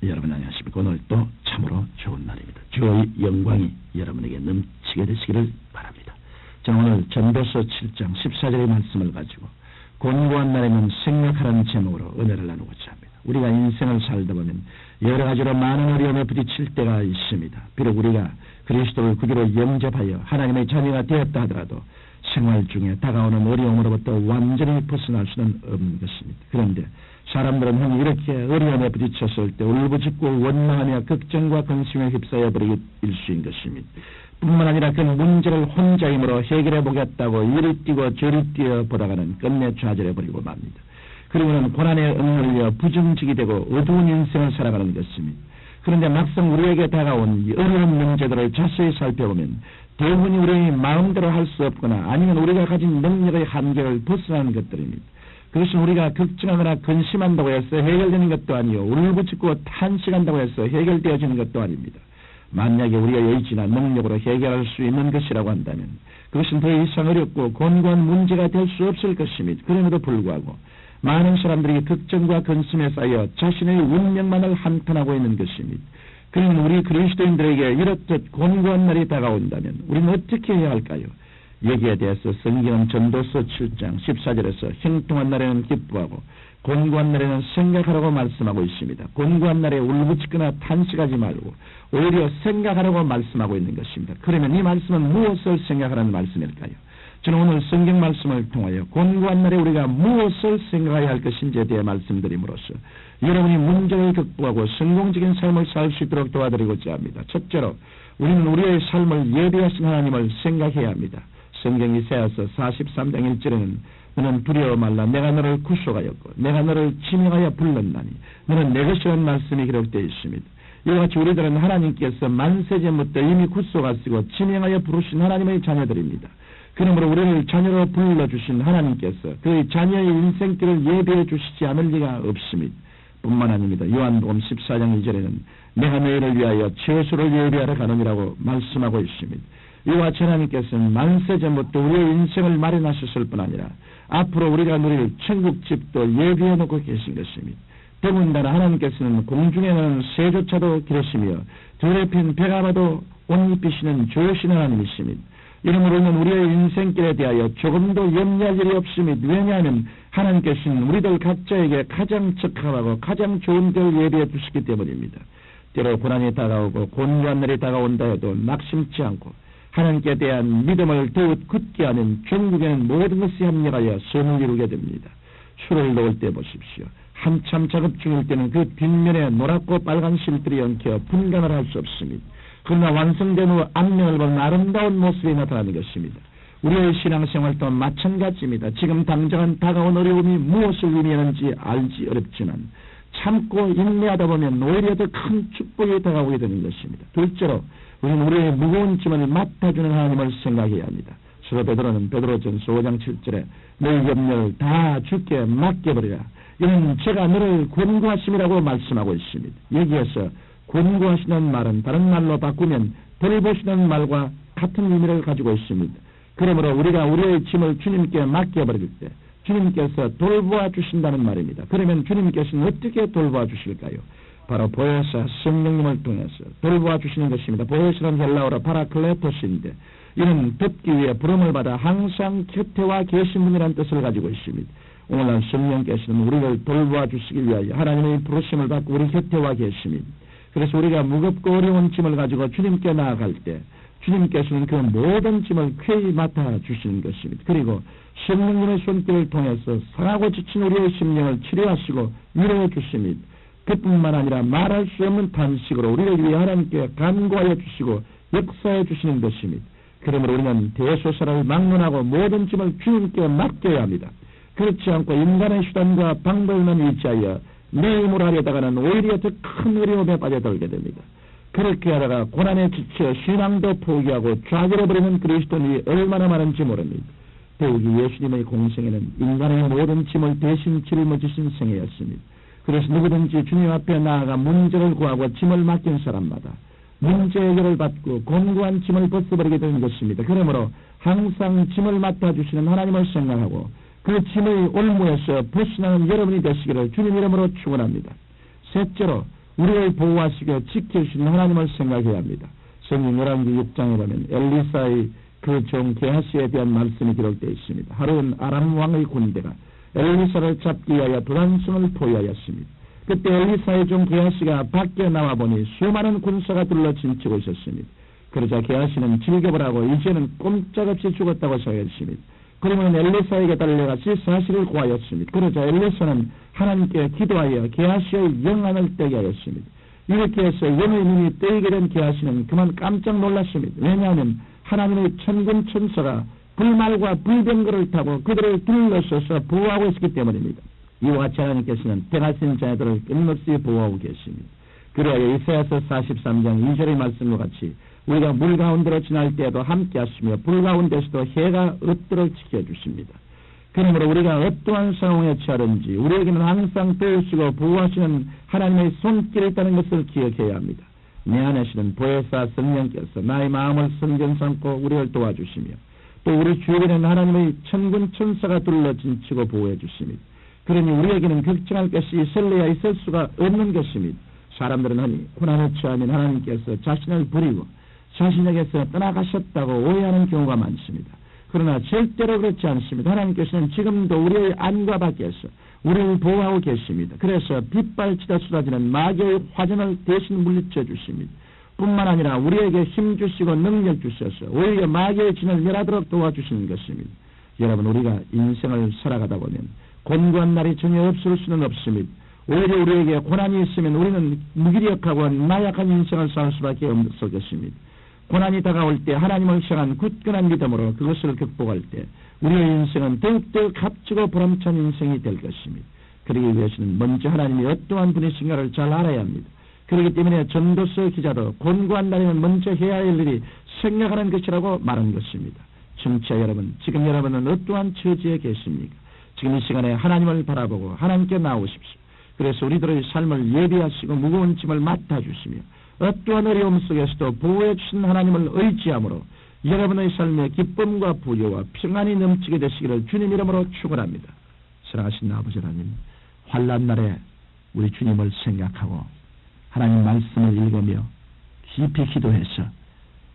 여러분 안녕하십니까. 오늘 또 참으로 좋은 날입니다. 주의 영광이 여러분에게 넘치게 되시기를 바랍니다. 저는 오늘 전도서 7장 14절의 말씀을 가지고 곤고한 날에는 생각하라는 제목으로 은혜를 나누고자 합니다. 우리가 인생을 살다 보면 여러 가지로 많은 어려움에 부딪힐 때가 있습니다. 비록 우리가 그리스도를 구주로 영접하여 하나님의 자녀가 되었다 하더라도 생활 중에 다가오는 어려움으로부터 완전히 벗어날 수는 없는 것입니다. 그런데 사람들은 이렇게 어려움에 부딪혔을 때 울부짖고 원망하며 걱정과 근심에 휩싸여 버리기 일수인 것입니다. 뿐만 아니라 그 문제를 혼자 힘으로 해결해 보겠다고 이리 뛰고 저리 뛰어 보다가는 끝내 좌절해 버리고 맙니다. 그리고는 고난에 억눌려 부정직이 되고 어두운 인생을 살아가는 것입니다. 그런데 막상 우리에게 다가온 이 어려운 문제들을 자세히 살펴보면 대부분이 우리의 마음대로 할 수 없거나 아니면 우리가 가진 능력의 한계를 벗어나는 것들입니다. 그것은 우리가 걱정하거나 근심한다고 해서 해결되는 것도 아니요 울부짖고 탄식한다고 해서 해결되어지는 것도 아닙니다. 만약에 우리의 의지나 능력으로 해결할 수 있는 것이라고 한다면 그것은 더 이상 어렵고 곤고한 문제가 될 수 없을 것입니다. 그럼에도 불구하고 많은 사람들이 걱정과 근심에 쌓여 자신의 운명만을 한탄하고 있는 것입니다. 그러면 우리 그리스도인들에게 이렇듯 곤고한 날이 다가온다면 우리는 어떻게 해야 할까요? 여기에 대해서 성경은 전도서 7장 14절에서 형통한 날에는 기뻐하고 곤고한 날에는 생각하라고 말씀하고 있습니다. 곤고한 날에 울부짖거나 탄식하지 말고 오히려 생각하라고 말씀하고 있는 것입니다. 그러면 이 말씀은 무엇을 생각하라는 말씀일까요? 저는 오늘 성경 말씀을 통하여 곤고한 날에 우리가 무엇을 생각해야 할 것인지에 대해 말씀드림으로써 여러분이 문제를 극복하고 성공적인 삶을 살 수 있도록 도와드리고자 합니다. 첫째로 우리는 우리의 삶을 예비하신 하나님을 생각해야 합니다. 성경 이사야서 43장 1절에는 너는 두려워 말라. 내가 너를 구속하였고 내가 너를 지명하여 불렀나니 너는 내 것이라는 말씀이 기록되어 있습니다. 이와 같이 우리들은 하나님께서 만세전부터 이미 구속하시고 지명하여 부르신 하나님의 자녀들입니다. 그러므로 우리를 자녀로 불러주신 하나님께서 그의 자녀의 인생길을 예비해 주시지 않을 리가 없습니다. 뿐만 아닙니다. 요한복음 14장 2절에는 내가 너희를 위하여 처소를 예비하러 가느니라고 말씀하고 있습니다. 이와 같이 하나님께서는 만세전부터 우리의 인생을 마련하셨을 뿐 아니라 앞으로 우리가 누릴 천국집도 예비해 놓고 계신 것입니다. 더군다나 하나님께서는 공중에는 새조차도 기르시며 들에 핀 벼가 봐도 옷 입히시는 좋으신 하나님이십니다. 이러므로는 우리의 인생길에 대하여 조금도 염려할 일이 없습니다. 왜냐하면 하나님께서는 우리들 각자에게 가장 적합하고 가장 좋은 걸 예비해 주시기 때문입니다. 때로 고난이 다가오고 곤고한 날이 다가온다 해도 낙심치 않고 하나님께 대한 믿음을 더욱 굳게 하는 종국에는 모든 것이 합력하여 선을 이루게 됩니다. 술을 넣을 때 보십시오. 한참 작업 중일 때는 그 뒷면에 노랗고 빨간 실들이 엉켜 분간을 할 수 없습니다. 그러나 완성된 후 앞면을 보는 아름다운 모습이 나타나는 것입니다. 우리의 신앙생활도 마찬가지입니다. 지금 당장은 다가온 어려움이 무엇을 의미하는지 알지 어렵지만 참고 인내하다 보면 오히려 더 큰 축복이 다가오게 되는 것입니다. 둘째로 우리는 우리의 무거운 짐을 맡아주는 하나님을 생각해야 합니다. 사도 베드로는 베드로전서 5장 7절에 너희 염려를 다 주께 맡겨버리라. 이는 제가 너를 권고하심이라고 말씀하고 있습니다. 여기에서 권고하시는 말은 다른 말로 바꾸면 돌보시는 말과 같은 의미를 가지고 있습니다. 그러므로 우리가 우리의 짐을 주님께 맡겨버릴 때 주님께서 돌보아 주신다는 말입니다. 그러면 주님께서는 어떻게 돌보아 주실까요? 바로 보혜사 성령님을 통해서 돌보아 주시는 것입니다. 보혜사는 헬라어로 파라클레토스인데 이는 돕기 위해 부름을 받아 항상 곁에 와 계신 분이라는 뜻을 가지고 있습니다. 오늘날 성령께서는 우리를 돌보아 주시기 위하여 하나님의 부르심을 받고 우리 곁에 와 계십니다. 그래서 우리가 무겁고 어려운 짐을 가지고 주님께 나아갈 때 주님께서는 그 모든 짐을 쾌히 맡아주시는 것입니다. 그리고 성령님의 손길을 통해서 상하고 지친 우리의 심령을 치료하시고 위로해 주십니다. 그뿐만 아니라 말할 수 없는 탄식으로 우리를 위해 하나님께 간구하여 주시고 역사해 주시는 것입니다. 그러므로 우리는 대소사를 막론하고 모든 짐을 주님께 맡겨야 합니다. 그렇지 않고 인간의 수단과 방법만 의지하여 내 힘으로 하려다가는 오히려 더 큰 어려움에 빠져들게 됩니다. 그렇게 하다가 고난에 지쳐 신앙도 포기하고 좌절해버리는 그리스도인이 얼마나 많은지 모릅니다. 더욱이 예수님의 공생에는 인간의 모든 짐을 대신 짊어지신 생애였습니다. 그래서 누구든지 주님 앞에 나아가 문제를 구하고 짐을 맡긴 사람마다 문제 해결을 받고 곤고한 짐을 벗어버리게 되는 것입니다. 그러므로 항상 짐을 맡아주시는 하나님을 생각하고 그 짐의 올무에서 벗어나는 여러분이 되시기를 주님 이름으로 축원합니다. 셋째로 우리를 보호하시고 지켜주시는 하나님을 생각해야 합니다. 성경 열왕기 6장에 보면 엘리사의 그 종 게하시에 대한 말씀이 기록되어 있습니다. 하루는 아람 왕의 군대가 엘리사를 잡기 위하여 도단성을 포위하였습니다. 그때 엘리사의 종 게하시가 밖에 나와 보니 수많은 군사가 둘러진치고 있었습니다. 그러자 게하시는 질겁을 하고 이제는 꼼짝없이 죽었다고 생각했습니다. 그러면 엘리사에게 달려가서 사실을 고하였습니다. 그러자 엘리사는 하나님께 기도하여 게하시의 영안을 떼게 하였습니다. 이렇게 해서 영의 눈이 떼이게 된 게하시는 그만 깜짝 놀랐습니다. 왜냐하면 하나님의 천군 천사가 불말과 불병거를 타고 그들을 둘러서서 보호하고 있기 때문입니다. 이와 같이 하나님께서는 택하신 자들을 끊임없이 보호하고 계십니다. 그래야 이사야서 43장 2절의 말씀과 같이 우리가 물 가운데로 지날 때에도 함께 하시며 불 가운데서도 해가 없도록 지켜주십니다. 그러므로 우리가 어떠한 상황에 처하든지 우리에게는 항상 도우시고 보호하시는 하나님의 손길이 있다는 것을 기억해야 합니다. 내 안에서는 보혜사 성령께서 나의 마음을 성전 삼고 우리를 도와주시며 또 우리 주변에는 하나님의 천군 천사가 둘러진치고 보호해 주십니다. 그러니 우리에게는 걱정할 것이 있을래야 있을 수가 없는 것입니다. 사람들은 하니 고난에 처하면 하나님께서 자신을 버리고 자신에게서 떠나가셨다고 오해하는 경우가 많습니다. 그러나 절대로 그렇지 않습니다. 하나님께서는 지금도 우리의 안과 밖에서 우리를 보호하고 계십니다. 그래서 빗발치다 쏟아지는 마귀의 화전을 대신 물리쳐 주십니다. 뿐만 아니라 우리에게 힘 주시고 능력 주셔서 오히려 마귀의 진을 멸하도록 도와주시는 것입니다. 여러분, 우리가 인생을 살아가다 보면 곤고한 날이 전혀 없을 수는 없습니다. 오히려 우리에게 고난이 있으면 우리는 무기력하고 나약한 인생을 살 수밖에 없을 것입니다. 고난이 다가올 때 하나님을 향한 굳건한 믿음으로 그것을 극복할 때 우리의 인생은 더욱더 값지고 보람찬 인생이 될 것입니다. 그러기 위해서는 먼저 하나님이 어떠한 분이신가를 잘 알아야 합니다. 그렇기 때문에 전도서 기자도 곤고한 날에는 먼저 해야 할 일이 생각하는 것이라고 말한 것입니다. 청취자 여러분, 지금 여러분은 어떠한 처지에 계십니까? 지금 이 시간에 하나님을 바라보고 하나님께 나오십시오. 그래서 우리들의 삶을 예비하시고 무거운 짐을 맡아주시며 어떠한 어려움 속에서도 보호해 주신 하나님을 의지함으로 여러분의 삶에 기쁨과 부여와 평안이 넘치게 되시기를 주님 이름으로 축원합니다. 사랑하신 아버지 하나님, 환난 날에 우리 주님을 생각하고 하나님 말씀을 읽으며 깊이 기도해서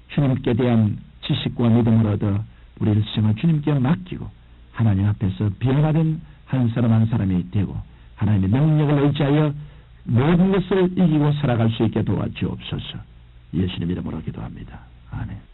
주님께 대한 지식과 믿음을 얻어 우리 일생을 주님께 맡기고 하나님 앞에서 변화된 한 사람 한 사람이 되고 하나님의 능력을 의지하여 모든 것을 이기고 살아갈 수 있게 도와주옵소서. 예수님 이름으로 기도합니다. 아멘.